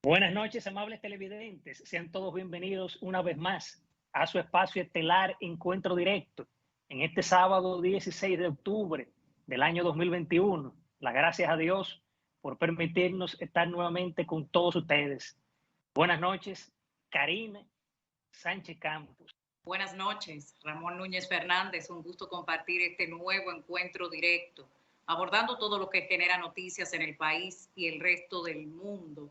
Buenas noches, amables televidentes. Sean todos bienvenidos una vez más a su espacio estelar Encuentro Directo en este sábado 16 de octubre del año 2021. Las gracias a Dios por permitirnos estar nuevamente con todos ustedes. Buenas noches, Karina Sánchez Campos. Buenas noches, Ramón Núñez Fernández. Un gusto compartir este nuevo Encuentro Directo, abordando todo lo que genera noticias en el país y el resto del mundo.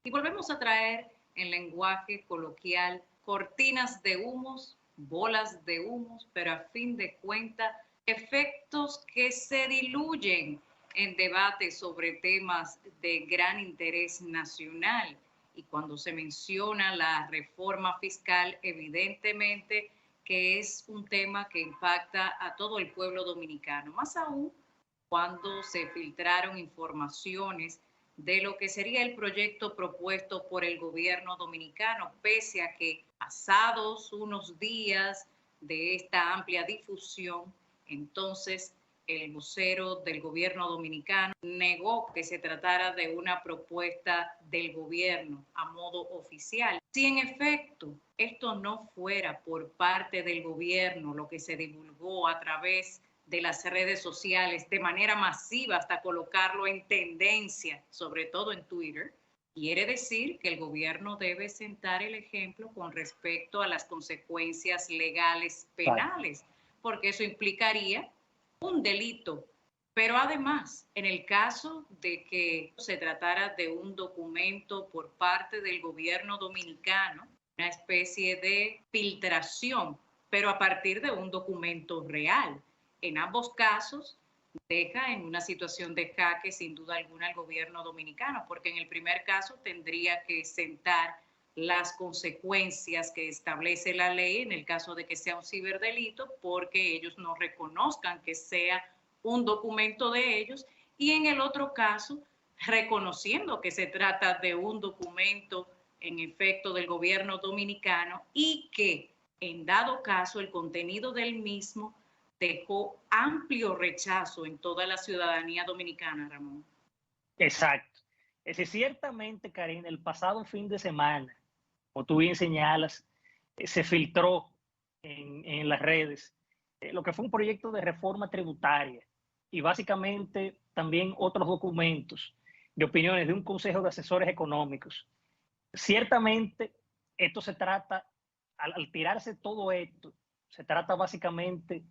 Y volvemos a traer en lenguaje coloquial cortinas de humos, bolas de humos, pero a fin de cuentas efectos que se diluyen en debates sobre temas de gran interés nacional. Y cuando se menciona la reforma fiscal, evidentemente que es un tema que impacta a todo el pueblo dominicano, más aún cuando se filtraron informaciones de lo que sería el proyecto propuesto por el gobierno dominicano, pese a que pasados unos días de esta amplia difusión, entonces el vocero del gobierno dominicano negó que se tratara de una propuesta del gobierno a modo oficial. Si en efecto esto no fuera por parte del gobierno lo que se divulgó a través de las redes sociales de manera masiva hasta colocarlo en tendencia, sobre todo en Twitter, quiere decir que el gobierno debe sentar el ejemplo con respecto a las consecuencias legales penales, porque eso implicaría un delito. Pero además, en el caso de que se tratara de un documento por parte del gobierno dominicano, una especie de filtración, pero a partir de un documento real, en ambos casos deja en una situación de jaque sin duda alguna al gobierno dominicano, porque en el primer caso tendría que sentar las consecuencias que establece la ley en el caso de que sea un ciberdelito, porque ellos no reconozcan que sea un documento de ellos, y en el otro caso, reconociendo que se trata de un documento en efecto del gobierno dominicano y que en dado caso el contenido del mismo dejó amplio rechazo en toda la ciudadanía dominicana, Ramón. Exacto. Es decir, ciertamente, Karina, el pasado fin de semana, como tú bien señalas, se filtró en las redes lo que fue un proyecto de reforma tributaria y básicamente también otros documentos de opiniones de un consejo de asesores económicos. Ciertamente, esto se trata, al tirarse todo esto, se trata básicamente,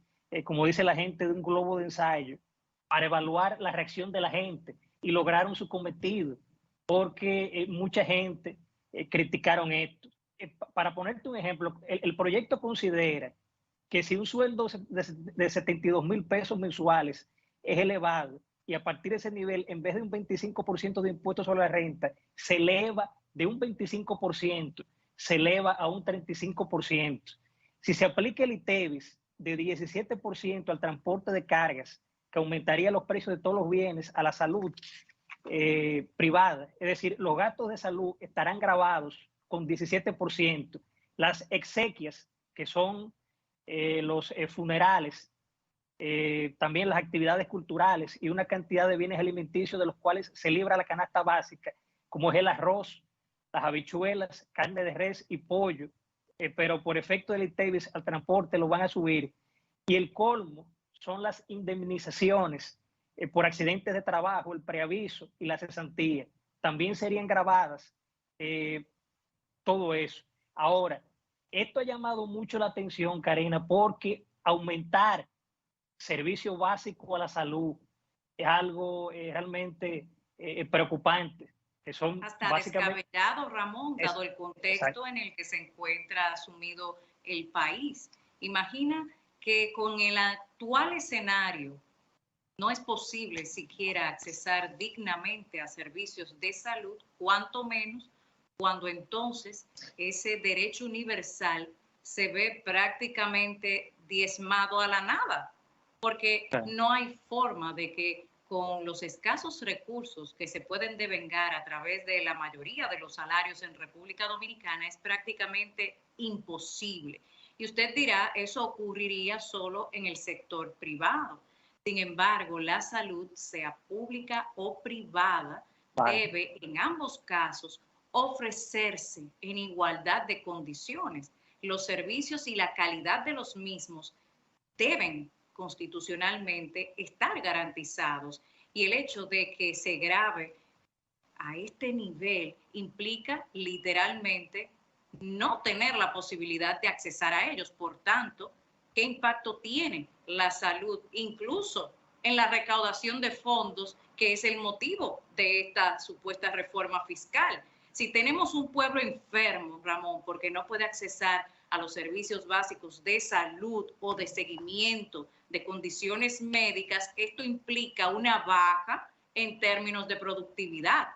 como dice la gente, de un globo de ensayo para evaluar la reacción de la gente y lograron su cometido, porque mucha gente criticaron esto. Para ponerte un ejemplo, el proyecto considera que si un sueldo de 72,000 pesos mensuales es elevado y a partir de ese nivel, en vez de un 25% de impuestos sobre la renta, se eleva de un 25%, se eleva a un 35%. Si se aplica el ITEVIS de 17% al transporte de cargas, que aumentaría los precios de todos los bienes, a la salud privada, es decir, los gastos de salud estarán gravados con 17%, las exequias, que son los funerales, también las actividades culturales y una cantidad de bienes alimenticios de los cuales se libra la canasta básica, como es el arroz, las habichuelas, carne de res y pollo, pero por efecto del ITEVIS al transporte lo van a subir. Y el colmo son las indemnizaciones por accidentes de trabajo, el preaviso y la cesantía. También serían grabadas todo eso. Ahora, esto ha llamado mucho la atención, Karina, porque aumentar servicio básico a la salud es algo realmente preocupante. Que son hasta básicamente descabellado, Ramón, dado el contexto exacto. en el que se encuentra sumido el país. Imagina que con el actual escenario no es posible siquiera accesar dignamente a servicios de salud, cuanto menos cuando entonces ese derecho universal se ve prácticamente diezmado a la nada, porque no hay forma de que con los escasos recursos que se pueden devengar a través de la mayoría de los salarios en República Dominicana es prácticamente imposible. Y usted dirá, eso ocurriría solo en el sector privado. Sin embargo, la salud, sea pública o privada, debe en ambos casos ofrecerse en igualdad de condiciones. Los servicios y la calidad de los mismos deben constitucionalmente estar garantizados, y el hecho de que se grave a este nivel implica literalmente no tener la posibilidad de accesar a ellos. Por tanto, ¿qué impacto tiene la salud, incluso en la recaudación de fondos, que es el motivo de esta supuesta reforma fiscal? Si tenemos un pueblo enfermo, Ramón, porque no puede accesar a los servicios básicos de salud o de seguimiento de condiciones médicas, esto implica una baja en términos de productividad.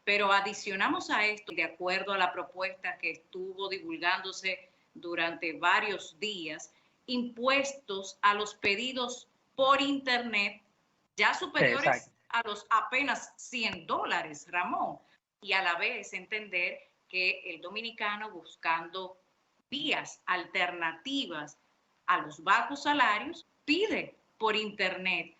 Pero adicionamos a esto, de acuerdo a la propuesta que estuvo divulgándose durante varios días, impuestos a los pedidos por Internet ya superiores a los apenas $100, Ramón. Y a la vez entender que el dominicano, buscando vías alternativas a los bajos salarios, pide por Internet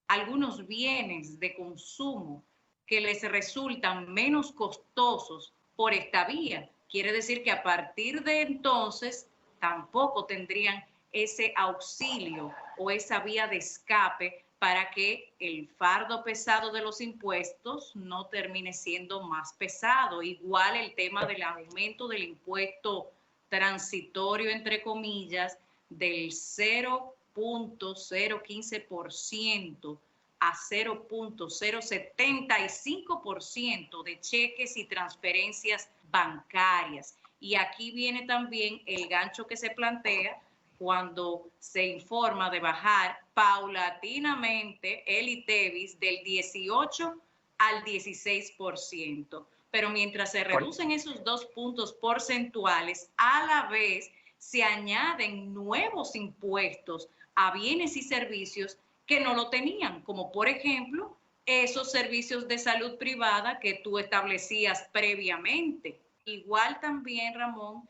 algunos bienes de consumo que les resultan menos costosos por esta vía. Quiere decir que a partir de entonces tampoco tendrían ese auxilio o esa vía de escape para que el fardo pesado de los impuestos no termine siendo más pesado. Igual el tema del aumento del impuesto transitorio, entre comillas, del 0.015% a 0.075% de cheques y transferencias bancarias. Y aquí viene también el gancho que se plantea cuando se informa de bajar paulatinamente el ITEVIS del 18 al 16%. Pero mientras se reducen esos 2 puntos porcentuales, a la vez se añaden nuevos impuestos a bienes y servicios que no lo tenían, como por ejemplo esos servicios de salud privada que tú establecías previamente. Igual también, Ramón,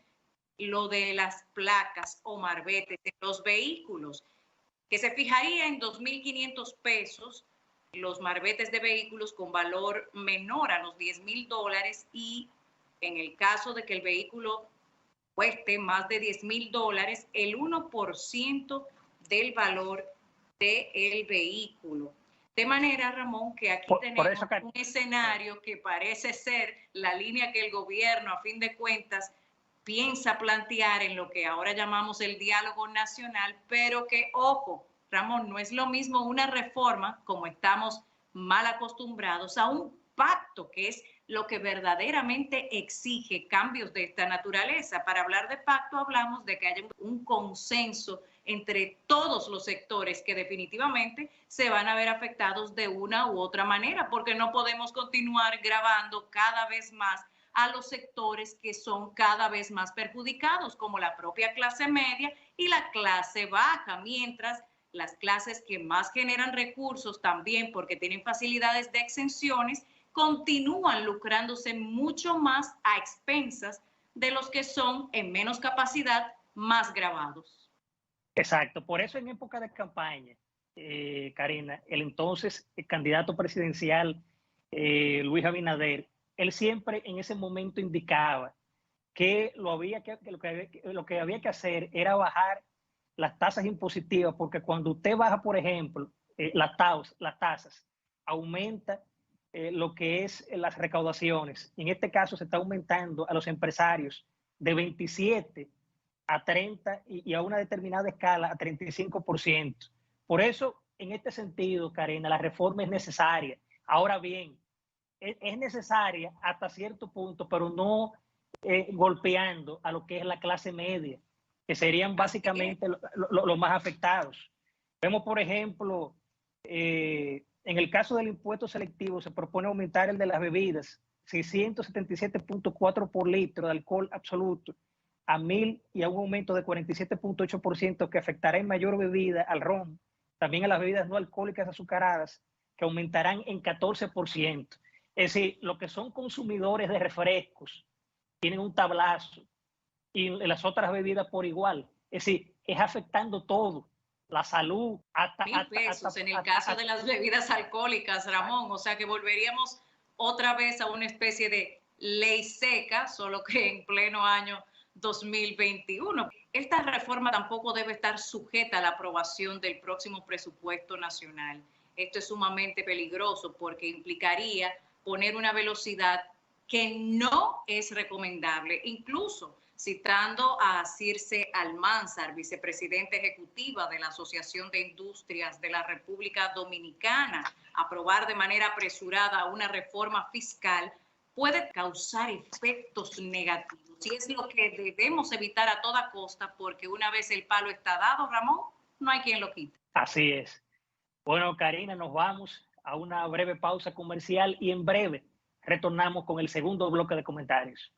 lo de las placas o marbetes de los vehículos, que se fijaría en 2.500 pesos los marbetes de vehículos con valor menor a los $10.000, y en el caso de que el vehículo cueste más de $10.000, el 1% del valor del vehículo. De manera, Ramón, que aquí tenemos un escenario que parece ser la línea que el gobierno, a fin de cuentas, piensa plantear en lo que ahora llamamos el diálogo nacional, pero que, ojo, Ramón, no es lo mismo una reforma, como estamos mal acostumbrados, a un pacto, que es lo que verdaderamente exige cambios de esta naturaleza. Para hablar de pacto hablamos de que haya un consenso entre todos los sectores que definitivamente se van a ver afectados de una u otra manera, porque no podemos continuar gravando cada vez más a los sectores que son cada vez más perjudicados, como la propia clase media y la clase baja, mientras las clases que más generan recursos también, porque tienen facilidades de exenciones, continúan lucrándose mucho más a expensas de los que son en menos capacidad más gravados. Exacto, por eso en época de campaña, Karina, el entonces candidato presidencial Luis Abinader, él siempre en ese momento indicaba que lo que había que hacer era bajar las tasas impositivas, porque cuando usted baja, por ejemplo, las tasas, aumenta lo que es las recaudaciones. En este caso se está aumentando a los empresarios de 27 a 30 y a una determinada escala a 35%. Por eso, en este sentido, Karina, la reforma es necesaria. Ahora bien, es necesaria hasta cierto punto, pero no golpeando a lo que es la clase media, que serían básicamente los más afectados. Vemos, por ejemplo, en el caso del impuesto selectivo se propone aumentar el de las bebidas, 677.4 por litro de alcohol absoluto, a 1.000, y a un aumento de 47.8% que afectará en mayor medida al ron, también a las bebidas no alcohólicas azucaradas, que aumentarán en 14%. Es decir, lo que son consumidores de refrescos tienen un tablazo, y las otras bebidas por igual. Es decir, es afectando todo, la salud. Hasta en el caso de las bebidas alcohólicas, Ramón, o sea que volveríamos otra vez a una especie de ley seca, solo que en pleno año 2021. Esta reforma tampoco debe estar sujeta a la aprobación del próximo presupuesto nacional. Esto es sumamente peligroso porque implicaría poner una velocidad que no es recomendable. Incluso citando a Circe Almanzar, vicepresidenta ejecutiva de la Asociación de Industrias de la República Dominicana, aprobar de manera apresurada una reforma fiscal puede causar efectos negativos. Y es lo que debemos evitar a toda costa, porque una vez el palo está dado, Ramón, no hay quien lo quite. Así es. Bueno, Karina, nos vamos a una breve pausa comercial y en breve retornamos con el segundo bloque de comentarios.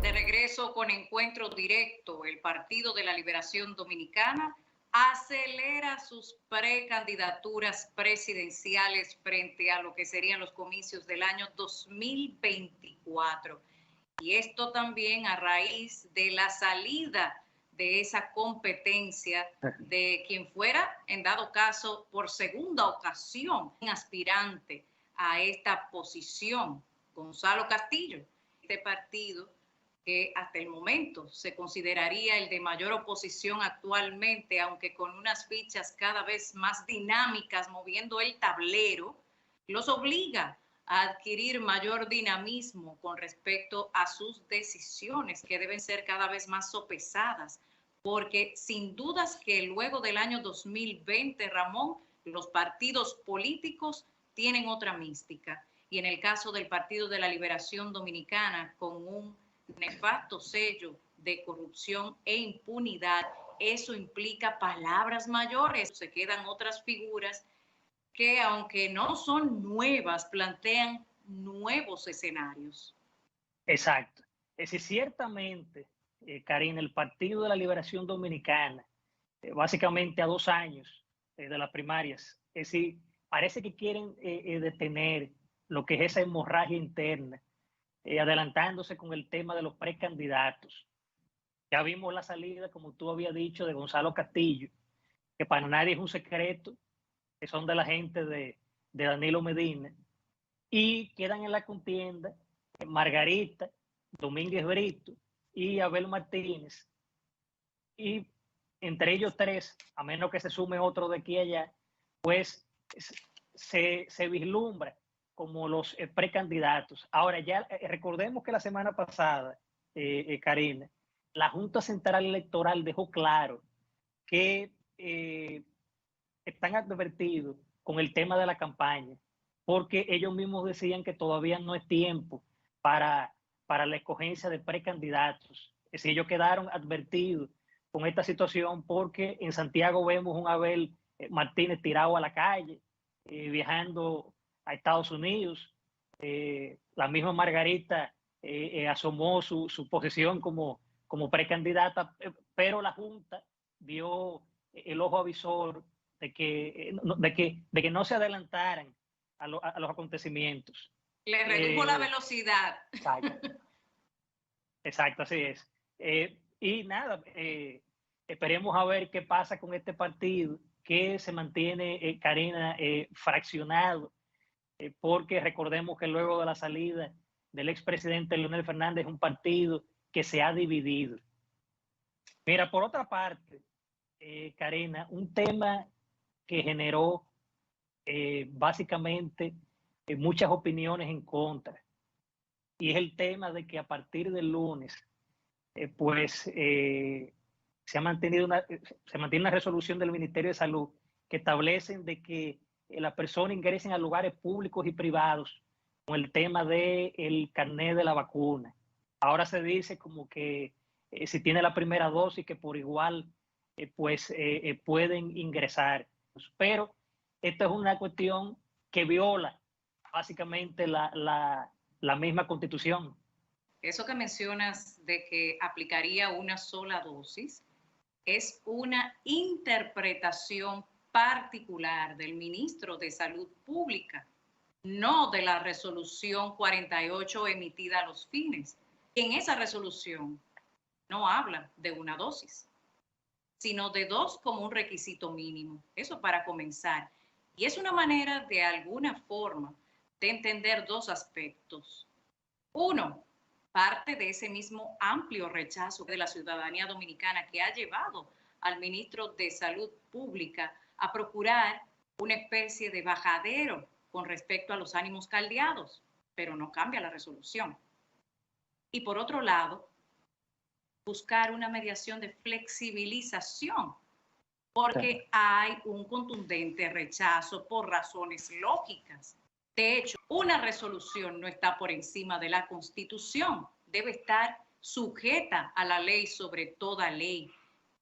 De regreso con Encuentro Directo, el Partido de la Liberación Dominicana acelera sus precandidaturas presidenciales frente a lo que serían los comicios del año 2024. Y esto también a raíz de la salida de esa competencia de quien fuera, en dado caso, por segunda ocasión, un aspirante a esta posición, Gonzalo Castillo. Este partido que hasta el momento se consideraría el de mayor oposición actualmente, aunque con unas fichas cada vez más dinámicas moviendo el tablero, los obliga a adquirir mayor dinamismo con respecto a sus decisiones, que deben ser cada vez más sopesadas, porque sin dudas que luego del año 2020, Ramón, los partidos políticos tienen otra mística. Y en el caso del Partido de la Liberación Dominicana, con un nefasto sello de corrupción e impunidad, eso implica palabras mayores. Se quedan otras figuras que, aunque no son nuevas, plantean nuevos escenarios. Exacto. Es decir, ciertamente, Karina, el Partido de la Liberación Dominicana, básicamente a 2 años de las primarias, es decir, parece que quieren detener lo que es esa hemorragia interna, adelantándose con el tema de los precandidatos. Ya vimos la salida, como tú habías dicho, de Gonzalo Castillo, que para nadie es un secreto, que son de la gente de Danilo Medina, y quedan en la contienda Margarita, Domínguez Brito y Abel Martínez. Y entre ellos tres, a menos que se sume otro de aquí a allá, pues se vislumbra como los precandidatos. Ahora ya recordemos que la semana pasada, Karina, la Junta Central Electoral dejó claro que están advertidos con el tema de la campaña, porque ellos mismos decían que todavía no es tiempo para la escogencia de precandidatos. Es decir, ellos quedaron advertidos con esta situación porque en Santiago vemos un Abel Martínez tirado a la calle, viajando a Estados Unidos. La misma Margarita asomó su posición como precandidata, pero la Junta dio el ojo avisor de que no se adelantaran a los acontecimientos. Le redujo la velocidad. Exacto. Exacto, así es. Y nada, esperemos a ver qué pasa con este partido que se mantiene, Karina, fraccionado, porque recordemos que luego de la salida del expresidente Leonel Fernández es un partido que se ha dividido. Mira, por otra parte, Karina, un tema que generó básicamente muchas opiniones en contra, y es el tema de que a partir del lunes, se mantiene una resolución del Ministerio de Salud que establecen de que las personas ingresen a lugares públicos y privados con el tema del carnet de la vacuna. Ahora se dice como que si tiene la primera dosis, que por igual pueden ingresar. Pero esta es una cuestión que viola básicamente la misma Constitución. Eso que mencionas de que aplicaría una sola dosis es una interpretación particular del ministro de Salud Pública, no de la resolución 48 emitida a los fines. En esa resolución no habla de una dosis, sino de 2 como un requisito mínimo. Eso para comenzar. Y es una manera, de alguna forma, de entender 2 aspectos. Uno, parte de ese mismo amplio rechazo de la ciudadanía dominicana que ha llevado al ministro de Salud Pública a procurar una especie de bajadero con respecto a los ánimos caldeados, pero no cambia la resolución. Y por otro lado, buscar una mediación de flexibilización, porque hay un contundente rechazo por razones lógicas. De hecho, una resolución no está por encima de la Constitución, debe estar sujeta a la ley sobre toda ley.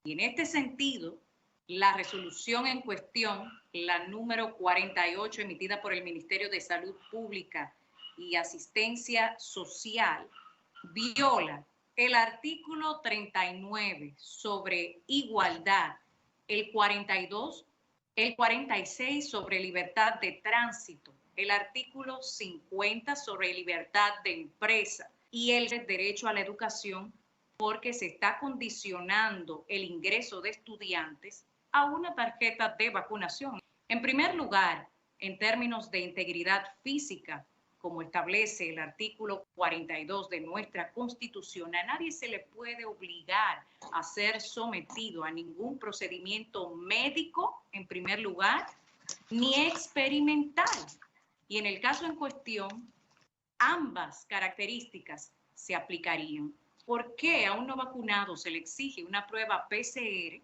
Y en este sentido, la resolución en cuestión, la número 48, emitida por el Ministerio de Salud Pública y Asistencia Social, viola el artículo 39 sobre igualdad, el 42, el 46 sobre libertad de tránsito, el artículo 50 sobre libertad de empresa y el derecho a la educación, porque se está condicionando el ingreso de estudiantes a una tarjeta de vacunación. En primer lugar, en términos de integridad física, como establece el artículo 42 de nuestra Constitución, a nadie se le puede obligar a ser sometido a ningún procedimiento médico, en primer lugar, ni experimental. Y en el caso en cuestión, ambas características se aplicarían. ¿Por qué a un no vacunado se le exige una prueba PCR,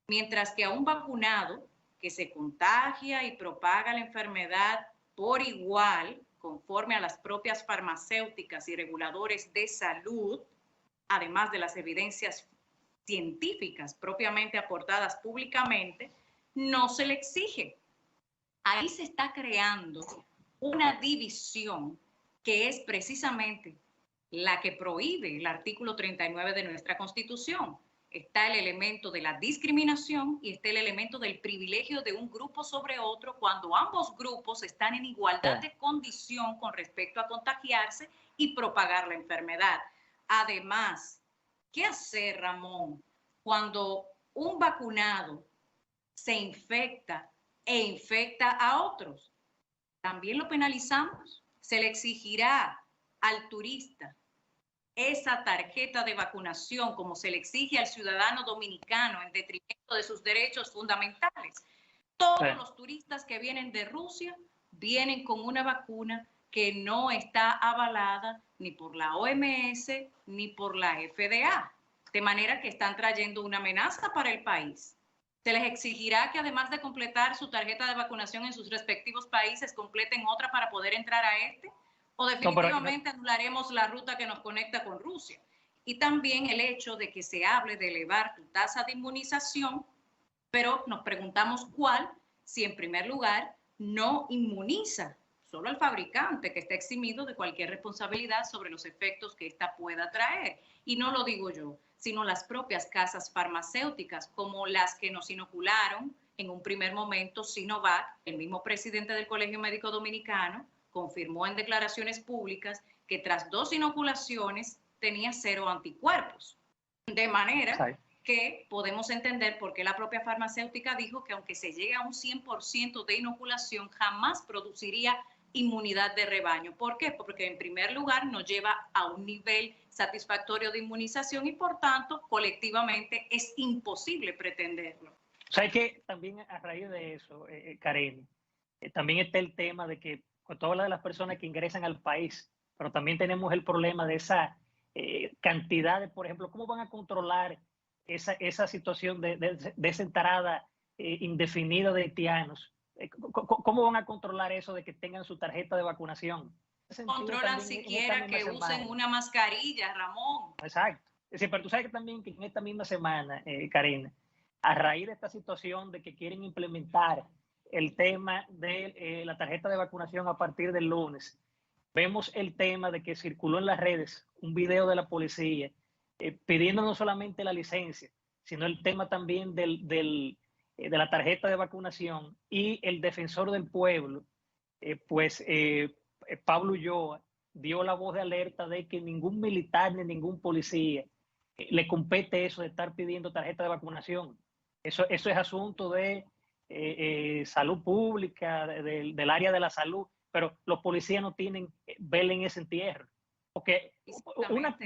mientras que a un vacunado que se contagia y propaga la enfermedad por igual, conforme a las propias farmacéuticas y reguladores de salud, además de las evidencias científicas propiamente aportadas públicamente, no se le exige? Ahí se está creando una división que es precisamente la que prohíbe el artículo 39 de nuestra Constitución. Está el elemento de la discriminación y está el elemento del privilegio de un grupo sobre otro cuando ambos grupos están en igualdad de condición con respecto a contagiarse y propagar la enfermedad. Además, ¿qué hacer, Ramón, cuando un vacunado se infecta e infecta a otros? ¿También lo penalizamos? ¿Se le exigirá al turista esa tarjeta de vacunación como se le exige al ciudadano dominicano en detrimento de sus derechos fundamentales? Todos los turistas que vienen de Rusia vienen con una vacuna que no está avalada ni por la OMS ni por la FDA, de manera que están trayendo una amenaza para el país. Se les exigirá que además de completar su tarjeta de vacunación en sus respectivos países, completen otra para poder entrar a este, o definitivamente anularemos la ruta que nos conecta con Rusia. Y también el hecho de que se hable de elevar tu tasa de inmunización, pero nos preguntamos cuál, si en primer lugar no inmuniza solo al fabricante, que está eximido de cualquier responsabilidad sobre los efectos que ésta pueda traer. Y no lo digo yo, sino las propias casas farmacéuticas, como las que nos inocularon en un primer momento Sinovac. El mismo presidente del Colegio Médico Dominicano confirmó en declaraciones públicas que tras 2 inoculaciones tenía 0 anticuerpos. De manera que podemos entender por qué la propia farmacéutica dijo que aunque se llegue a un 100% de inoculación, jamás produciría inmunidad de rebaño. ¿Por qué? Porque en primer lugar nos lleva a un nivel satisfactorio de inmunización y por tanto colectivamente es imposible pretenderlo. O sea, que también a raíz de eso, Karen, también está el tema de que con todas las personas que ingresan al país, pero también tenemos el problema de esa cantidad de, por ejemplo, ¿cómo van a controlar esa situación de esa entrada indefinida de haitianos? ¿Cómo van a controlar eso de que tengan su tarjeta de vacunación? Controlan siquiera que usen una mascarilla, Ramón. Exacto. Es decir, pero tú sabes que también que en esta misma semana, Karina, a raíz de esta situación de que quieren implementar el tema de la tarjeta de vacunación a partir del lunes, vemos el tema de que circuló en las redes un video de la policía pidiendo no solamente la licencia, sino el tema también de la tarjeta de vacunación, y el defensor del pueblo, Pablo Ulloa, dio la voz de alerta de que ningún militar ni ningún policía le compete eso de estar pidiendo tarjeta de vacunación. Eso es asunto de salud pública, del área de la salud, pero los policías no tienen vela en ese entierro. Porque es una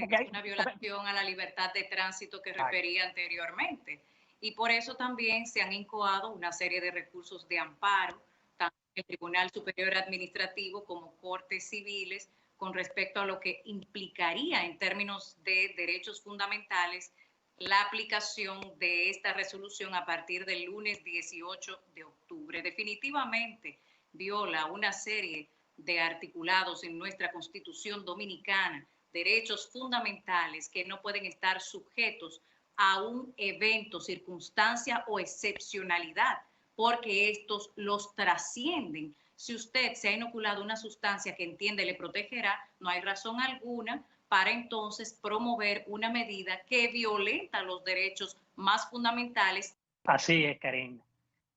violación a la libertad de tránsito que refería anteriormente. Y por eso también se han incoado una serie de recursos de amparo, tanto en el Tribunal Superior Administrativo como Cortes Civiles, con respecto a lo que implicaría en términos de derechos fundamentales la aplicación de esta resolución a partir del lunes 18 de octubre. Definitivamente viola una serie de articulados en nuestra Constitución dominicana, derechos fundamentales que no pueden estar sujetos a un evento, circunstancia o excepcionalidad, porque estos los trascienden. Si usted se ha inoculado una sustancia que entiende le protegerá, no hay razón alguna para entonces promover una medida que violenta los derechos más fundamentales. Así es, Karina.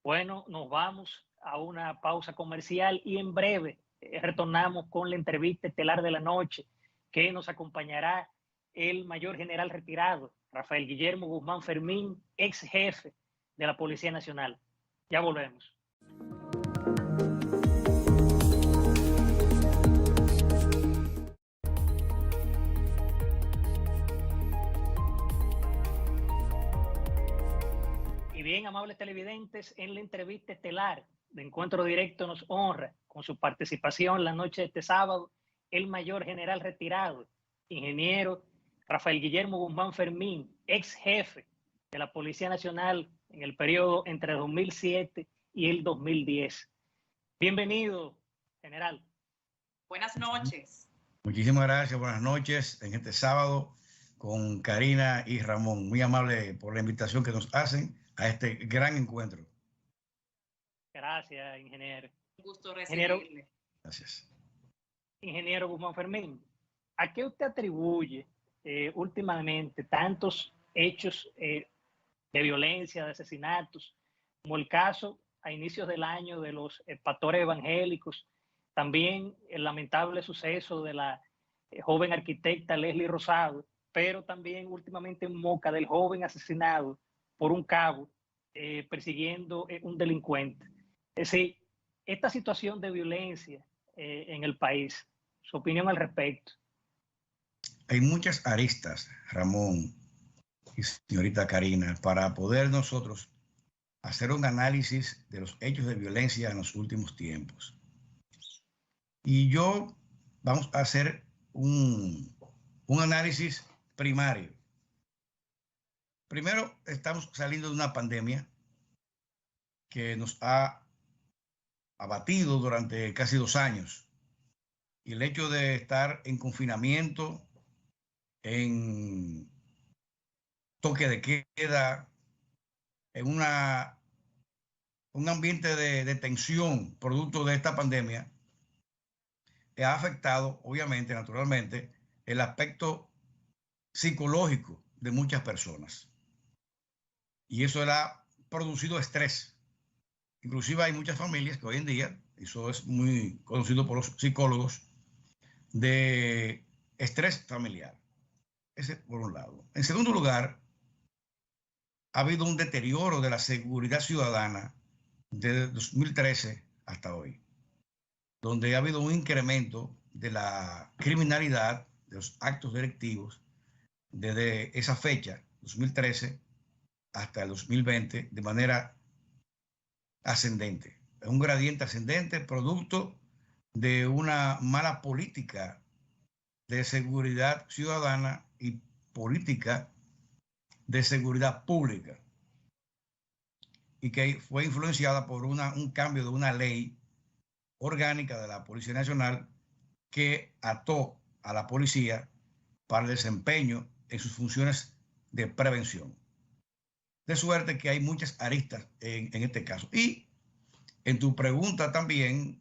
Bueno, nos vamos a una pausa comercial y en breve retornamos con la entrevista estelar de la noche, que nos acompañará el mayor general retirado, Rafael Guillermo Guzmán Fermín, ex jefe de la Policía Nacional. Ya volvemos. Y bien, amables televidentes, en la entrevista estelar de Encuentro Directo nos honra con su participación la noche de este sábado el mayor general retirado, ingeniero Rafael Guillermo Guzmán Fermín, ex jefe de la Policía Nacional en el periodo entre 2007 y el 2010. Bienvenido, general. Buenas noches. Muchísimas gracias, buenas noches en este sábado con Karina y Ramón. Muy amable por la invitación que nos hacen a este gran encuentro. Gracias, ingeniero. Un gusto recibirle. Gracias. Ingeniero Guzmán Fermín, ¿a qué usted atribuye últimamente tantos hechos de violencia, de asesinatos, como el caso a inicios del año de los pastores evangélicos, también el lamentable suceso de la joven arquitecta Leslie Rosado, pero también últimamente en Moca del joven asesinado por un cabo persiguiendo un delincuente? Es decir, esta situación de violencia en el país, su opinión al respecto. Hay muchas aristas, Ramón y señorita Karina, para poder nosotros hacer un análisis de los hechos de violencia en los últimos tiempos. Y vamos a hacer un análisis primario. Primero, estamos saliendo de una pandemia que nos ha abatido durante casi 2 años. Y el hecho de estar en confinamiento, en toque de queda, en un ambiente de tensión producto de esta pandemia, ha afectado, obviamente, naturalmente, el aspecto psicológico de muchas personas. Y eso ha producido estrés. Inclusive hay muchas familias que hoy en día, eso es muy conocido por los psicólogos, de estrés familiar. Ese por un lado. En segundo lugar, ha habido un deterioro de la seguridad ciudadana desde 2013 hasta hoy, donde ha habido un incremento de la criminalidad, de los actos delictivos, desde esa fecha, 2013, hasta el 2020, de manera ascendente. Es un gradiente ascendente producto de una mala política de seguridad ciudadana y política de seguridad pública, y que fue influenciada por un cambio de una ley orgánica de la Policía Nacional que ató a la policía para el desempeño en sus funciones de prevención. De suerte que hay muchas aristas en este caso. Y en tu pregunta también,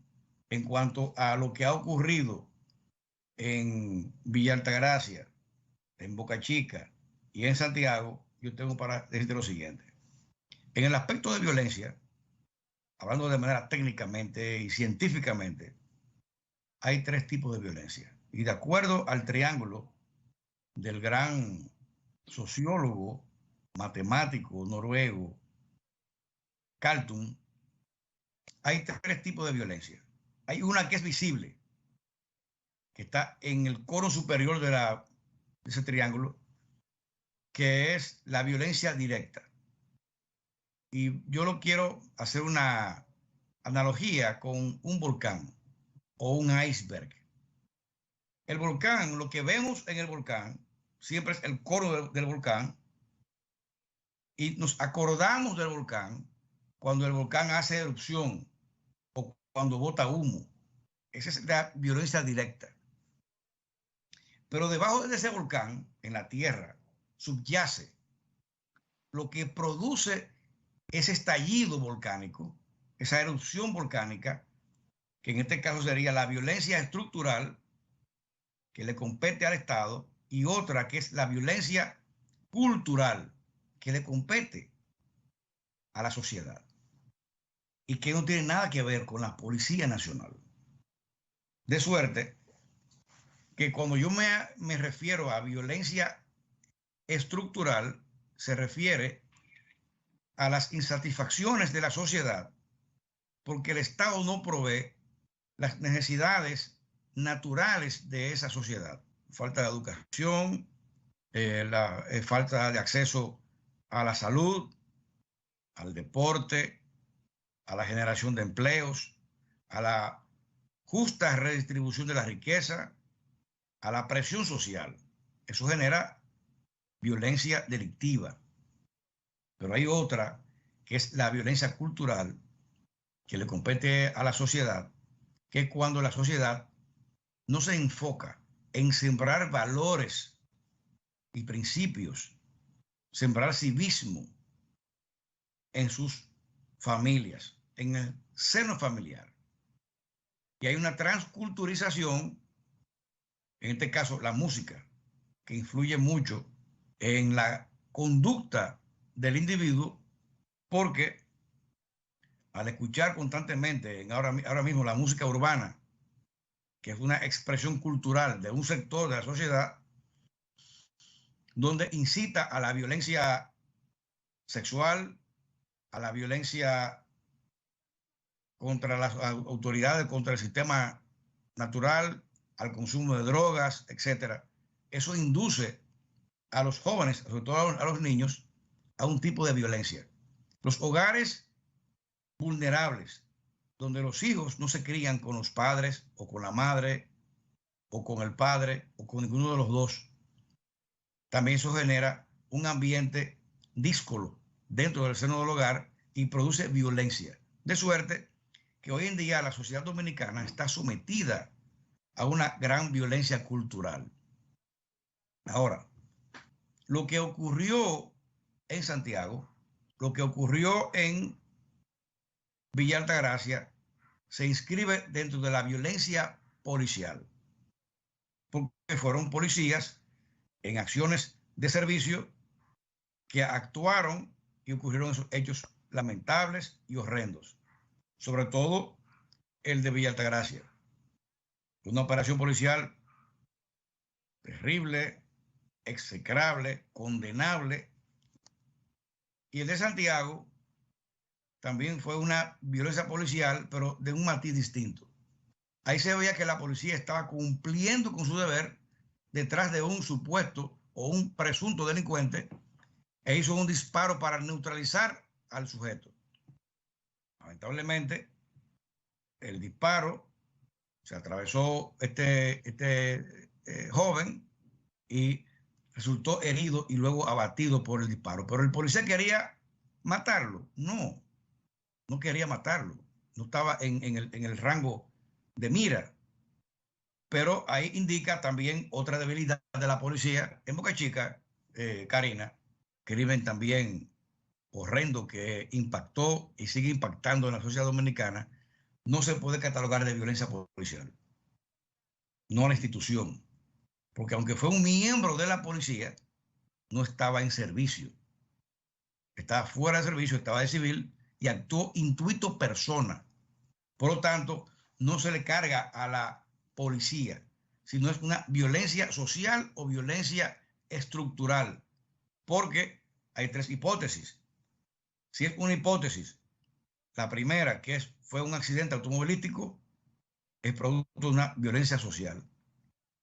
en cuanto a lo que ha ocurrido en Villa Altagracia, en Boca Chica y en Santiago, yo tengo para decirte lo siguiente. En el aspecto de violencia, hablando de manera técnicamente y científicamente, hay 3 tipos de violencia. Y de acuerdo al triángulo del gran sociólogo, matemático noruego, Galtung, hay tres tipos de violencia. Hay una que es visible, que está en el cono superior de ese triángulo, que es la violencia directa. Y yo lo quiero hacer una analogía con un volcán o un iceberg. El volcán, lo que vemos en el volcán, siempre es el cono del volcán, y nos acordamos del volcán cuando el volcán hace erupción o cuando bota humo. Esa es la violencia directa. Pero debajo de ese volcán, en la tierra, subyace lo que produce ese estallido volcánico, esa erupción volcánica, que en este caso sería la violencia estructural que le compete al Estado, y otra que es la violencia cultural que le compete a la sociedad y que no tiene nada que ver con la Policía Nacional. De suerte que cuando yo me refiero a violencia estructural, se refiere a las insatisfacciones de la sociedad porque el Estado no provee las necesidades naturales de esa sociedad. Falta de educación, falta de acceso a la salud, al deporte, a la generación de empleos, a la justa redistribución de la riqueza, a la presión social. Eso genera violencia delictiva. Pero hay otra, que es la violencia cultural, que le compete a la sociedad, que es cuando la sociedad no se enfoca en sembrar valores y principios, sembrar civismo en sus familias, en el seno familiar. Y hay una transculturización, en este caso la música, que influye mucho en la conducta del individuo, porque al escuchar constantemente ahora mismo la música urbana, que es una expresión cultural de un sector de la sociedad, donde incita a la violencia sexual, a la violencia contra las autoridades, contra el sistema natural, al consumo de drogas, etc. Eso induce a los jóvenes, sobre todo a los niños, a un tipo de violencia. Los hogares vulnerables, donde los hijos no se crían con los padres o con la madre o con el padre o con ninguno de los dos, también eso genera un ambiente díscolo dentro del seno del hogar y produce violencia. De suerte que hoy en día la sociedad dominicana está sometida a una gran violencia cultural. Ahora, lo que ocurrió en Santiago, lo que ocurrió en Villa Altagracia, se inscribe dentro de la violencia policial, porque fueron policías en acciones de servicio que actuaron y ocurrieron esos hechos lamentables y horrendos, sobre todo el de Villa Altagracia. Una operación policial terrible, execrable, condenable. Y el de Santiago también fue una violencia policial, pero de un matiz distinto. Ahí se veía que la policía estaba cumpliendo con su deber detrás de un supuesto o un presunto delincuente e hizo un disparo para neutralizar al sujeto. Lamentablemente, el disparo se atravesó joven y resultó herido y luego abatido por el disparo. Pero el policía quería matarlo. No quería matarlo. No estaba en el rango de mira. Pero ahí indica también otra debilidad de la policía. En Boca Chica, Karina, crimen también horrendo que impactó y sigue impactando en la sociedad dominicana, no se puede catalogar de violencia policial. No a la institución. Porque aunque fue un miembro de la policía, no estaba en servicio. Estaba fuera de servicio, estaba de civil y actuó intuito persona. Por lo tanto, no se le carga a la policía, sino es una violencia social o violencia estructural porque hay tres hipótesis. Si es una hipótesis, la primera, que fue un accidente automovilístico, es producto de una violencia social.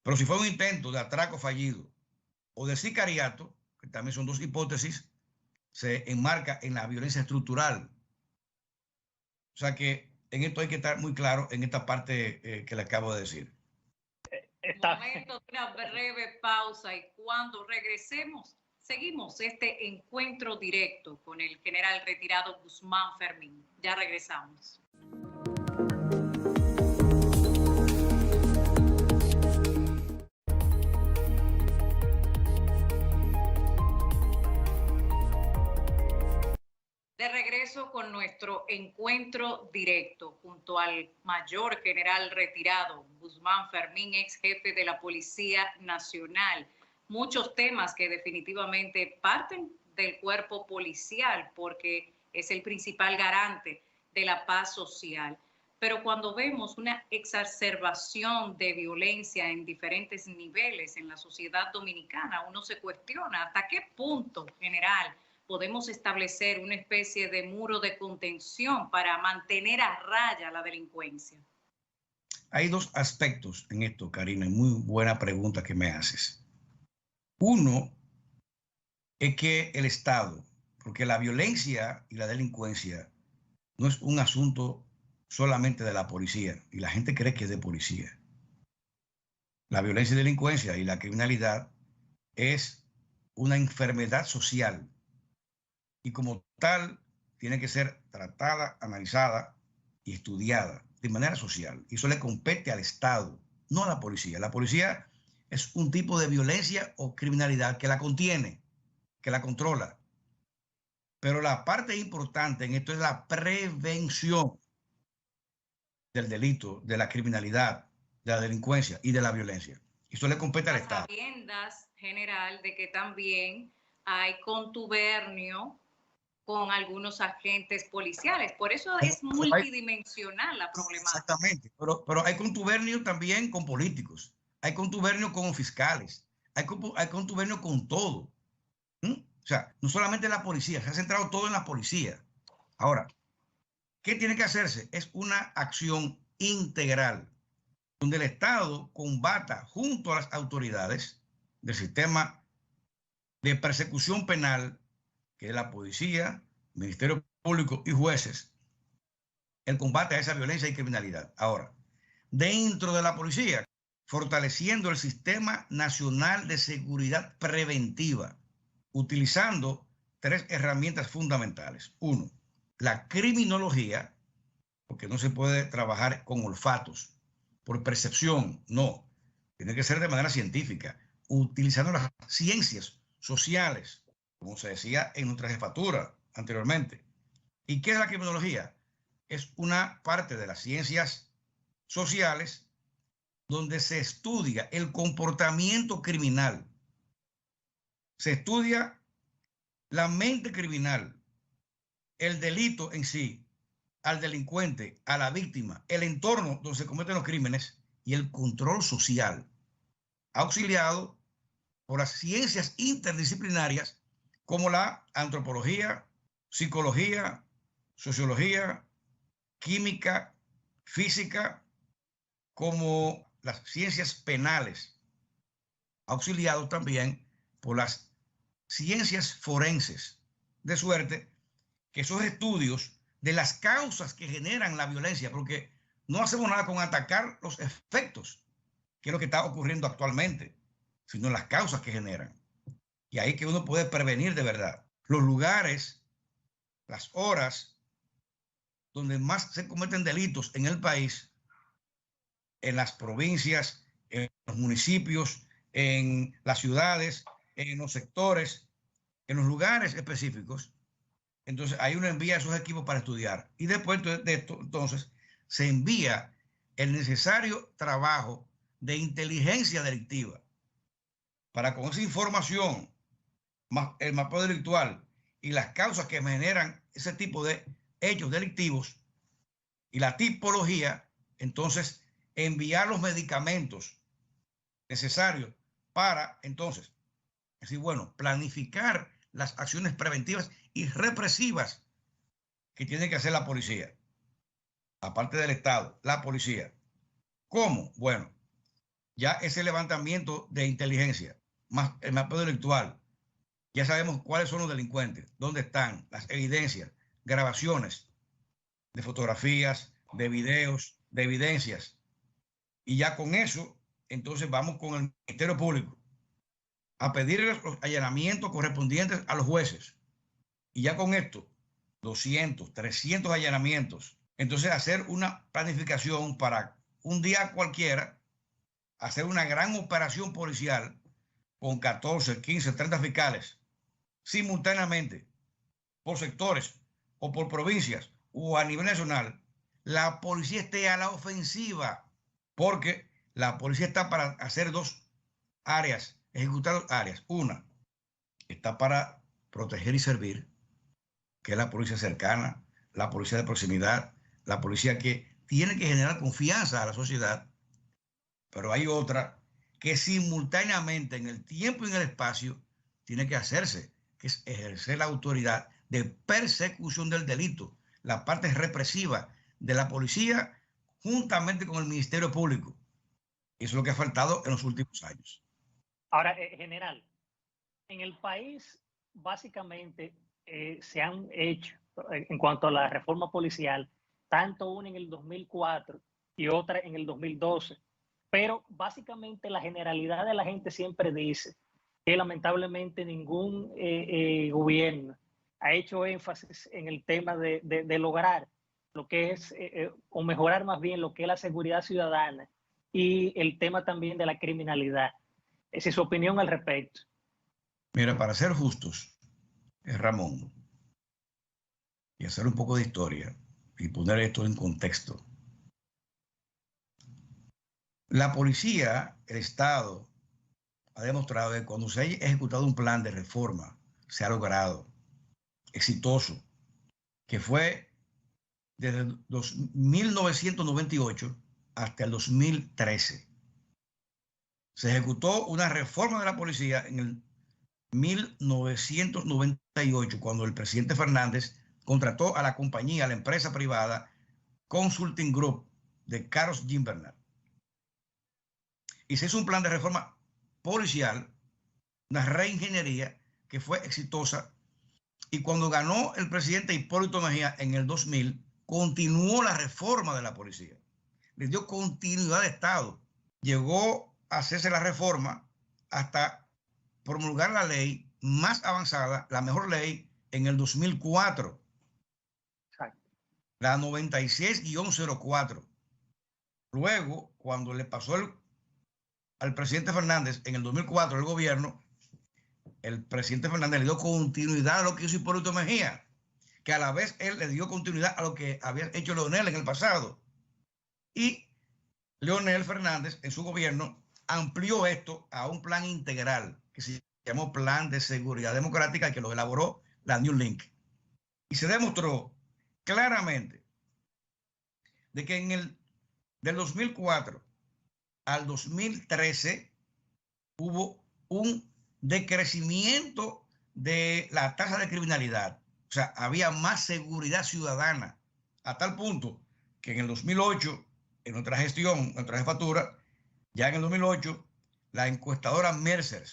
Pero si fue un intento de atraco fallido o de sicariato, que también son dos hipótesis, se enmarca en la violencia estructural. O sea que en esto hay que estar muy claro en esta parte que le acabo de decir. Momento de una breve pausa y cuando regresemos, seguimos este encuentro directo con el general retirado Guzmán Fermín. Ya regresamos. De regreso con nuestro encuentro directo junto al mayor general retirado Guzmán Fermín, ex jefe de la Policía Nacional. Muchos temas que definitivamente parten del cuerpo policial porque es el principal garante de la paz social. Pero cuando vemos una exacerbación de violencia en diferentes niveles en la sociedad dominicana, uno se cuestiona hasta qué punto, general, podemos establecer una especie de muro de contención para mantener a raya la delincuencia. Hay dos aspectos en esto, Karina, y muy buena pregunta que me haces. Uno es que el Estado, porque la violencia y la delincuencia no es un asunto solamente de la policía, y la gente cree que es de policía. La violencia y delincuencia y la criminalidad es una enfermedad social y como tal tiene que ser tratada, analizada y estudiada de manera social. Y eso le compete al Estado, no a la policía. La policía es un tipo de violencia o criminalidad que la contiene, que la controla. Pero la parte importante en esto es la prevención del delito, de la criminalidad, de la delincuencia y de la violencia. Eso le compete al Estado. Sabiendas, general, de que también hay contubernio con algunos agentes policiales. Por eso es multidimensional la problemática. Exactamente, pero hay contubernio también con políticos, hay contubernio con fiscales, hay contubernio con todo. O sea, no solamente la policía, se ha centrado todo en la policía. Ahora, ¿qué tiene que hacerse? Es una acción integral, donde el Estado combata junto a las autoridades del sistema de persecución penal, que es la policía, Ministerio Público y jueces, el combate a esa violencia y criminalidad. Ahora, dentro de la policía, fortaleciendo el Sistema Nacional de Seguridad Preventiva, utilizando tres herramientas fundamentales. Uno, la criminología, porque no se puede trabajar con olfatos, por percepción, no. Tiene que ser de manera científica, utilizando las ciencias sociales, como se decía en nuestra jefatura anteriormente. ¿Y qué es la criminología? Es una parte de las ciencias sociales donde se estudia el comportamiento criminal. Se estudia la mente criminal, el delito en sí, al delincuente, a la víctima, el entorno donde se cometen los crímenes y el control social, auxiliado por las ciencias interdisciplinarias como la antropología, psicología, sociología, química, física, como las ciencias penales, auxiliado también por las ciencias forenses, de suerte que esos estudios de las causas que generan la violencia, porque no hacemos nada con atacar los efectos, que es lo que está ocurriendo actualmente, sino las causas que generan. Y ahí que uno puede prevenir de verdad. Los lugares, las horas donde más se cometen delitos en el país, en las provincias, en los municipios, en las ciudades, en los sectores, en los lugares específicos. Entonces ahí uno envía esos equipos para estudiar. Y después de esto, entonces, se envía el necesario trabajo de inteligencia delictiva para con esa información, el mapeo delictual y las causas que generan ese tipo de hechos delictivos y la tipología, entonces enviar los medicamentos necesarios para entonces, decir, bueno, planificar las acciones preventivas y represivas que tiene que hacer la policía. Aparte del Estado, la policía. ¿Cómo? Bueno, ya ese levantamiento de inteligencia, más el mapeo delictual, ya sabemos cuáles son los delincuentes, dónde están, las evidencias, grabaciones de fotografías, de videos, de evidencias. Y ya con eso, entonces vamos con el Ministerio Público a pedir los allanamientos correspondientes a los jueces. Y ya con esto, 200, 300 allanamientos. Entonces hacer una planificación para un día cualquiera, hacer una gran operación policial con 14, 15, 30 fiscales simultáneamente por sectores o por provincias o a nivel nacional. La policía esté a la ofensiva, porque la policía está para hacer dos áreas, ejecutar dos áreas. Una, está para proteger y servir, que es la policía cercana, la policía de proximidad, la policía que tiene que generar confianza a la sociedad. Pero hay otra que simultáneamente en el tiempo y en el espacio tiene que hacerse, que es ejercer la autoridad de persecución del delito, la parte represiva de la policía juntamente con el Ministerio Público. Eso es lo que ha faltado en los últimos años. Ahora, general, en el país básicamente se han hecho, en cuanto a la reforma policial, tanto una en el 2004 y otra en el 2012, pero básicamente la generalidad de la gente siempre dice que lamentablemente ningún gobierno ha hecho énfasis en el tema de lograr lo que es, o mejorar más bien lo que es la seguridad ciudadana y el tema también de la criminalidad. Esa es su opinión al respecto. Mira, para ser justos, Ramón, y hacer un poco de historia y poner esto en contexto. La policía, el Estado, ha demostrado que cuando se ha ejecutado un plan de reforma, se ha logrado exitoso, que fue desde 1998 hasta el 2013. Se ejecutó una reforma de la policía en el 1998, cuando el presidente Fernández contrató a la compañía, a la empresa privada Consulting Group de Carlos Gimbernat. Y se hizo un plan de reforma policial, una reingeniería que fue exitosa. Y cuando ganó el presidente Hipólito Mejía en el 2000, continuó la reforma de la policía. Le dio continuidad al Estado. Llegó a hacerse la reforma hasta promulgar la ley más avanzada, la mejor ley, en el 2004. Exacto. La 96-04. Luego, cuando le pasó al presidente Fernández en el 2004 el gobierno, el presidente Fernández le dio continuidad a lo que hizo Hipólito Mejía, que a la vez él le dio continuidad a lo que había hecho Leonel en el pasado. Y Leonel Fernández, en su gobierno, amplió esto a un plan integral que se llamó Plan de Seguridad Democrática, que lo elaboró la New Link. Y se demostró claramente de que del 2004 al 2013 hubo un decrecimiento de la tasa de criminalidad. O sea, había más seguridad ciudadana, a tal punto que en el 2008, en nuestra gestión, en nuestra jefatura, ya en el 2008, la encuestadora Mercer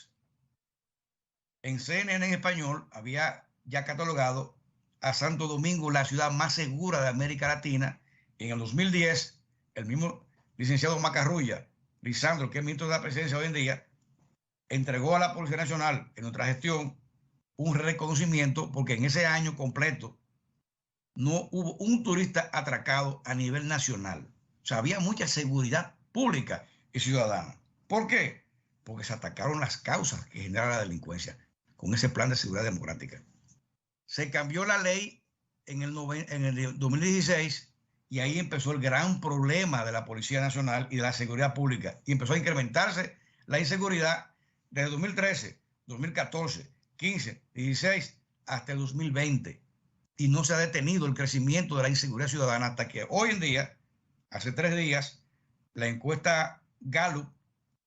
en CNN en español había ya catalogado a Santo Domingo la ciudad más segura de América Latina. En el 2010, el mismo licenciado Macarrulla, Lisandro, que es ministro de la Presidencia hoy en día, entregó a la Policía Nacional en nuestra gestión un reconocimiento porque en ese año completo no hubo un turista atracado a nivel nacional. O sea, había mucha seguridad pública y ciudadana. ¿Por qué? Porque se atacaron las causas que generan la delincuencia con ese plan de seguridad democrática. Se cambió la ley en el 2016 y ahí empezó el gran problema de la Policía Nacional y de la seguridad pública. Y empezó a incrementarse la inseguridad desde 2013, 2014, 15, 16 hasta el 2020. Y no se ha detenido el crecimiento de la inseguridad ciudadana hasta que hoy en día, hace 3 días, la encuesta Gallup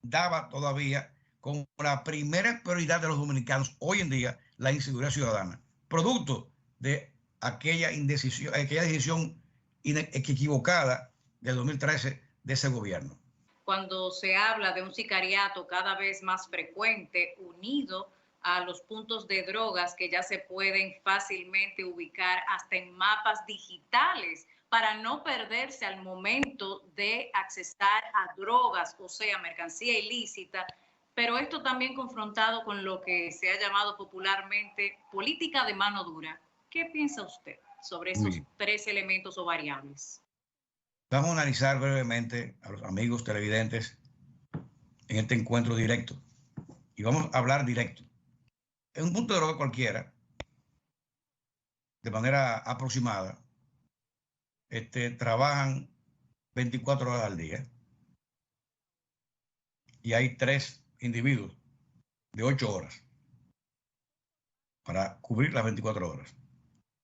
daba todavía como la primera prioridad de los dominicanos hoy en día la inseguridad ciudadana, producto de aquella decisión equivocada del 2013 de ese gobierno. Cuando se habla de un sicariato cada vez más frecuente, unido a los puntos de drogas que ya se pueden fácilmente ubicar hasta en mapas digitales para no perderse al momento de accesar a drogas, o sea, mercancía ilícita, pero esto también confrontado con lo que se ha llamado popularmente política de mano dura. ¿Qué piensa usted sobre esos tres elementos o variables? Vamos a analizar brevemente a los amigos televidentes en este encuentro directo. Y vamos a hablar directo. En un punto de droga cualquiera, de manera aproximada, trabajan 24 horas al día. Y hay 3 individuos de 8 horas para cubrir las 24 horas.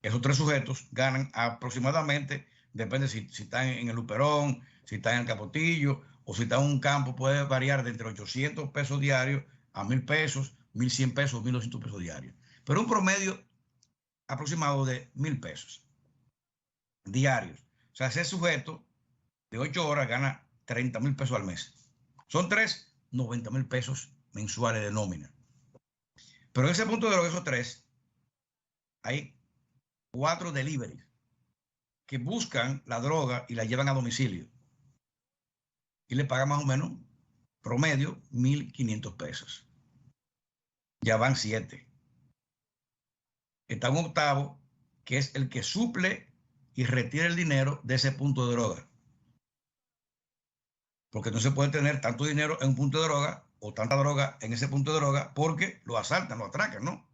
Esos 3 sujetos ganan aproximadamente, depende si están en el Luperón, si están en el Capotillo o si están en un campo, puede variar de entre 800 pesos diarios a 1,000 pesos, 1,100 pesos, 1,200 pesos diarios. Pero un promedio aproximado de 1,000 pesos diarios. O sea, ese sujeto de 8 horas gana 30,000 pesos al mes. Son 3, 90,000 pesos mensuales de nómina. Pero en ese punto de esos 3, hay 4 deliveries que buscan la droga y la llevan a domicilio. Y le pagan más o menos, promedio, 1,500 pesos. Ya van 7. Está un octavo, que es el que suple y retira el dinero de ese punto de droga. Porque no se puede tener tanto dinero en un punto de droga o tanta droga en ese punto de droga porque lo asaltan, lo atracan, ¿no?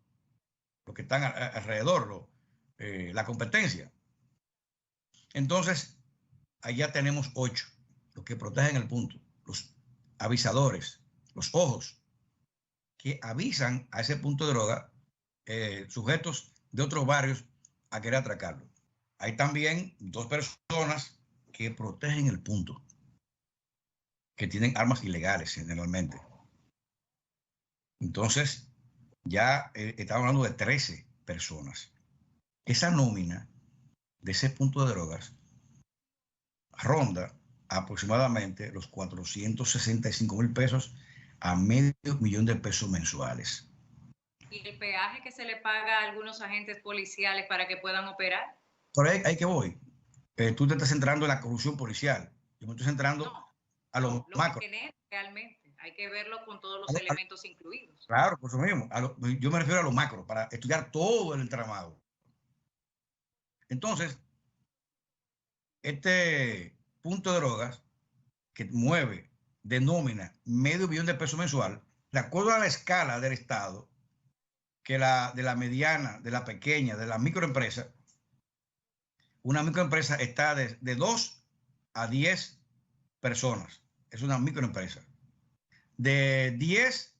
Los que están alrededor, la competencia. Entonces, allá tenemos 8, los que protegen el punto, los avisadores, los ojos, que avisan a ese punto de droga sujetos de otros barrios a querer atracarlo. Hay también 2 personas que protegen el punto, que tienen armas ilegales generalmente. Entonces, ya estamos hablando de 13 personas. Esa nómina de ese punto de drogas ronda aproximadamente los 465,000 pesos a $500,000 de pesos mensuales. ¿Y el peaje que se le paga a algunos agentes policiales para que puedan operar? Por ahí que voy. Tú te estás centrando en la corrupción policial. Yo me estoy centrando a lo macro. Que realmente hay que verlo con todos los elementos incluidos. Claro, por eso mismo. Yo me refiero a lo macro, para estudiar todo el entramado. Entonces, este punto de drogas que mueve de nómina $500,000 de pesos mensual, de acuerdo a la escala del Estado, que de la mediana, de la pequeña, de la microempresa, una microempresa está de 2 a 10 personas. Es una microempresa. De 10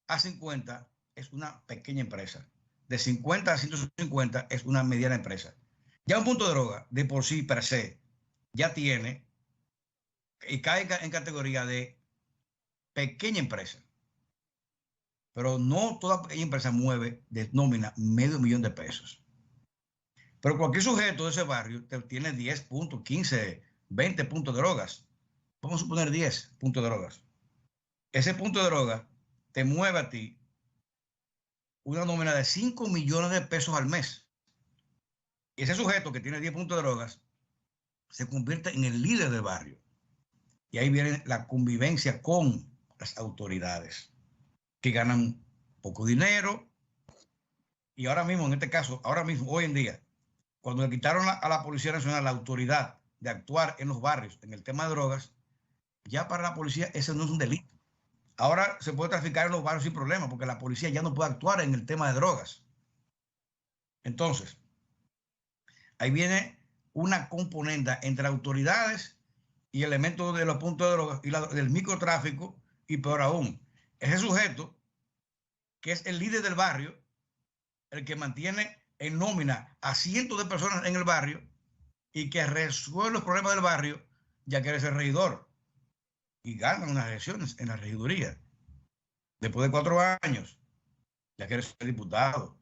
a 50 es una pequeña empresa. De 50 a 150 es una mediana empresa. Ya un punto de droga, de por sí, per se, ya tiene y cae en categoría de pequeña empresa. Pero no toda pequeña empresa mueve de nómina $500,000 de pesos. Pero cualquier sujeto de ese barrio tiene 10 puntos, 15, 20 puntos de drogas. Vamos a suponer 10 puntos de drogas. Ese punto de droga te mueve a ti una nómina de 5 millones de pesos al mes. Y ese sujeto que tiene 10 puntos de drogas se convierte en el líder del barrio. Y ahí viene la convivencia con las autoridades, que ganan poco dinero. Y ahora mismo, en este caso, hoy en día, cuando le quitaron a la Policía Nacional la autoridad de actuar en los barrios en el tema de drogas, ya para la policía ese no es un delito. Ahora se puede traficar en los barrios sin problema, porque la policía ya no puede actuar en el tema de drogas. Entonces, ahí viene una componenda entre autoridades y elementos de los puntos de drogas y del microtráfico, y peor aún, ese sujeto que es el líder del barrio, el que mantiene en nómina a cientos de personas en el barrio y que resuelve los problemas del barrio, ya quiere ser regidor y gana unas elecciones en la regiduría. Después de 4 años, ya quiere ser diputado,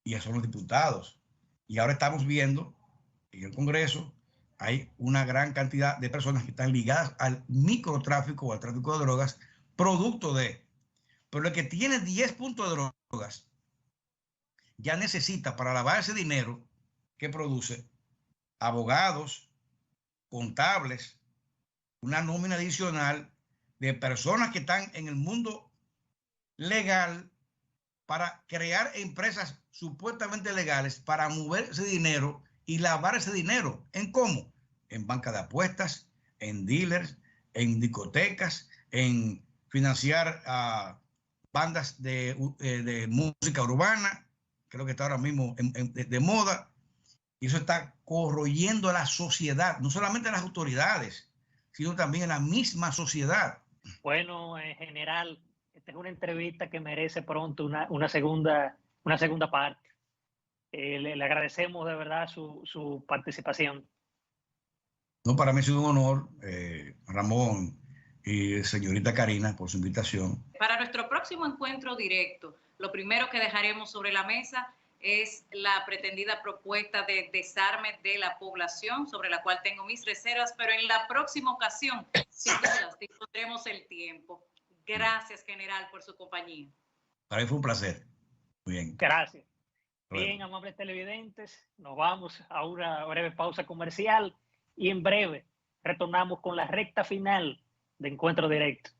y son los diputados. Y ahora estamos viendo en el Congreso hay una gran cantidad de personas que están ligadas al microtráfico o al tráfico de drogas, producto de... Pero el que tiene 10 puntos de drogas ya necesita para lavar ese dinero que produce abogados, contables, una nómina adicional de personas que están en el mundo legal para crear empresas supuestamente legales para mover ese dinero y lavar ese dinero. ¿En cómo? En banca de apuestas, en dealers, en discotecas, en financiar a bandas de música urbana, creo que está ahora mismo de moda, y eso está corroyendo a la sociedad, no solamente a las autoridades, sino también a la misma sociedad. Bueno, en general, esta es una entrevista que merece pronto una segunda parte. Le agradecemos de verdad su participación. No, para mí ha sido un honor, Ramón y señorita Karina, por su invitación. Para nuestro próximo encuentro directo, lo primero que dejaremos sobre la mesa es la pretendida propuesta de desarme de la población, sobre la cual tengo mis reservas, pero en la próxima ocasión, sin dudas, dispondremos el tiempo. Gracias, general, por su compañía. Para mí fue un placer. Muy bien. Gracias. Bien, amables televidentes, nos vamos a una breve pausa comercial y en breve retornamos con la recta final de Encuentro Directo.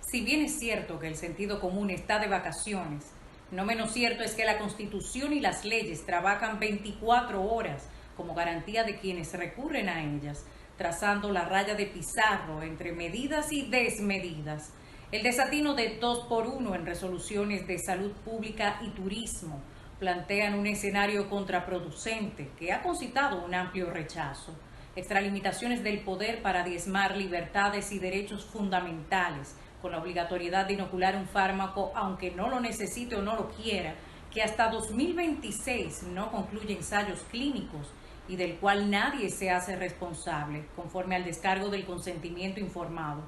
Si bien es cierto que el sentido común está de vacaciones, no menos cierto es que la Constitución y las leyes trabajan 24 horas como garantía de quienes recurren a ellas, trazando la raya de pizarro entre medidas y desmedidas. El desatino de 2x1 en resoluciones de salud pública y turismo plantean un escenario contraproducente que ha concitado un amplio rechazo. Extralimitaciones del poder para diezmar libertades y derechos fundamentales, con la obligatoriedad de inocular un fármaco aunque no lo necesite o no lo quiera, que hasta 2026 no concluye ensayos clínicos y del cual nadie se hace responsable, conforme al descargo del consentimiento informado.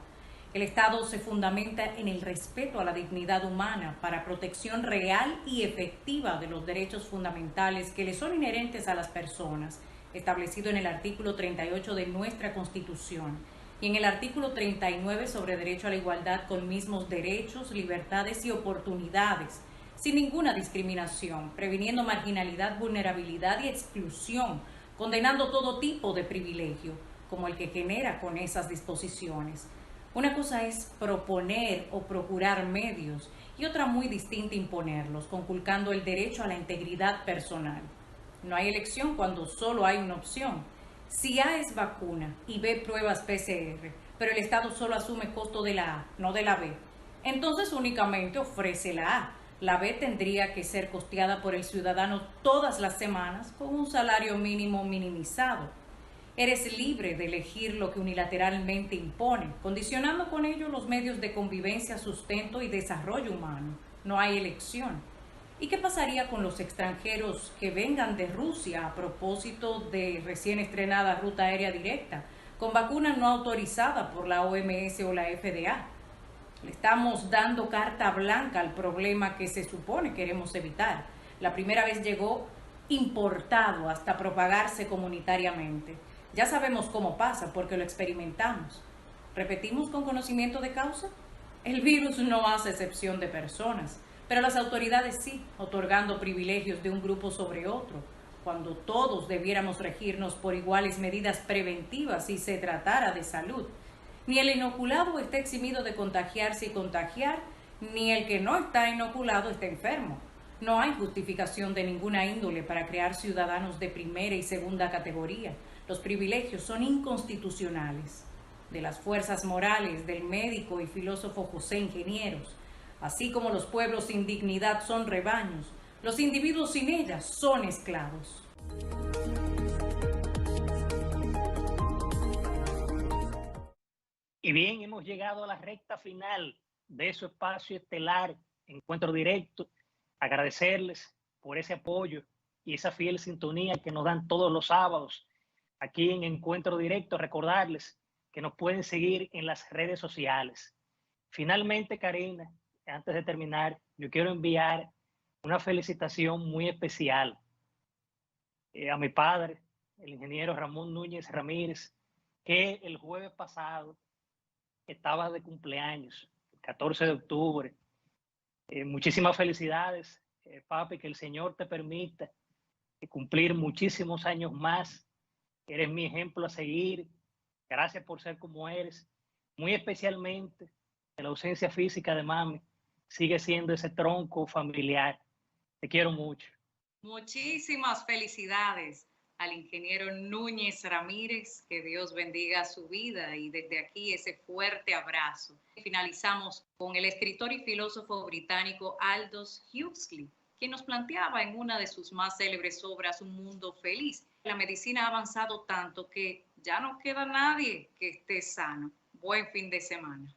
El Estado se fundamenta en el respeto a la dignidad humana para protección real y efectiva de los derechos fundamentales que le son inherentes a las personas, establecido en el artículo 38 de nuestra Constitución, y en el artículo 39 sobre derecho a la igualdad con mismos derechos, libertades y oportunidades, sin ninguna discriminación, previniendo marginalidad, vulnerabilidad y exclusión, condenando todo tipo de privilegio, como el que genera con esas disposiciones. Una cosa es proponer o procurar medios y otra muy distinta imponerlos, conculcando el derecho a la integridad personal. No hay elección cuando solo hay una opción. Si A es vacuna y B pruebas PCR, pero el Estado solo asume costo de la A, no de la B, entonces únicamente ofrece la A. La B tendría que ser costeada por el ciudadano todas las semanas con un salario mínimo minimizado. Eres libre de elegir lo que unilateralmente impone, condicionando con ello los medios de convivencia, sustento y desarrollo humano. No hay elección. ¿Y qué pasaría con los extranjeros que vengan de Rusia a propósito de recién estrenada ruta aérea directa, con vacuna no autorizada por la OMS o la FDA? Le estamos dando carta blanca al problema que se supone queremos evitar. La primera vez llegó importado hasta propagarse comunitariamente. Ya sabemos cómo pasa porque lo experimentamos. ¿Repetimos con conocimiento de causa? El virus no hace excepción de personas, pero las autoridades sí, otorgando privilegios de un grupo sobre otro, cuando todos debiéramos regirnos por iguales medidas preventivas si se tratara de salud. Ni el inoculado está eximido de contagiarse y contagiar, ni el que no está inoculado está enfermo. No hay justificación de ninguna índole para crear ciudadanos de primera y segunda categoría. Los privilegios son inconstitucionales. de las fuerzas morales del médico y filósofo José Ingenieros. Así como los pueblos sin dignidad son rebaños, los individuos sin ellas son esclavos. Y bien, hemos llegado a la recta final de su espacio estelar, Encuentro Directo. Agradecerles por ese apoyo y esa fiel sintonía que nos dan todos los sábados aquí en Encuentro Directo. Recordarles que nos pueden seguir en las redes sociales. Finalmente, Karina, antes de terminar, yo quiero enviar una felicitación muy especial a mi padre, el ingeniero Ramón Núñez Ramírez, que el jueves pasado estaba de cumpleaños, el 14 de octubre. Muchísimas felicidades, papi, que el Señor te permita cumplir muchísimos años más. Eres mi ejemplo a seguir. Gracias por ser como eres. Muy especialmente, la ausencia física de mami sigue siendo ese tronco familiar. Te quiero mucho. Muchísimas felicidades al ingeniero Núñez Ramírez, que Dios bendiga su vida, y desde aquí ese fuerte abrazo. Finalizamos con el escritor y filósofo británico Aldous Huxley, quien nos planteaba en una de sus más célebres obras Un mundo feliz. La medicina ha avanzado tanto que ya no queda nadie que esté sano. Buen fin de semana.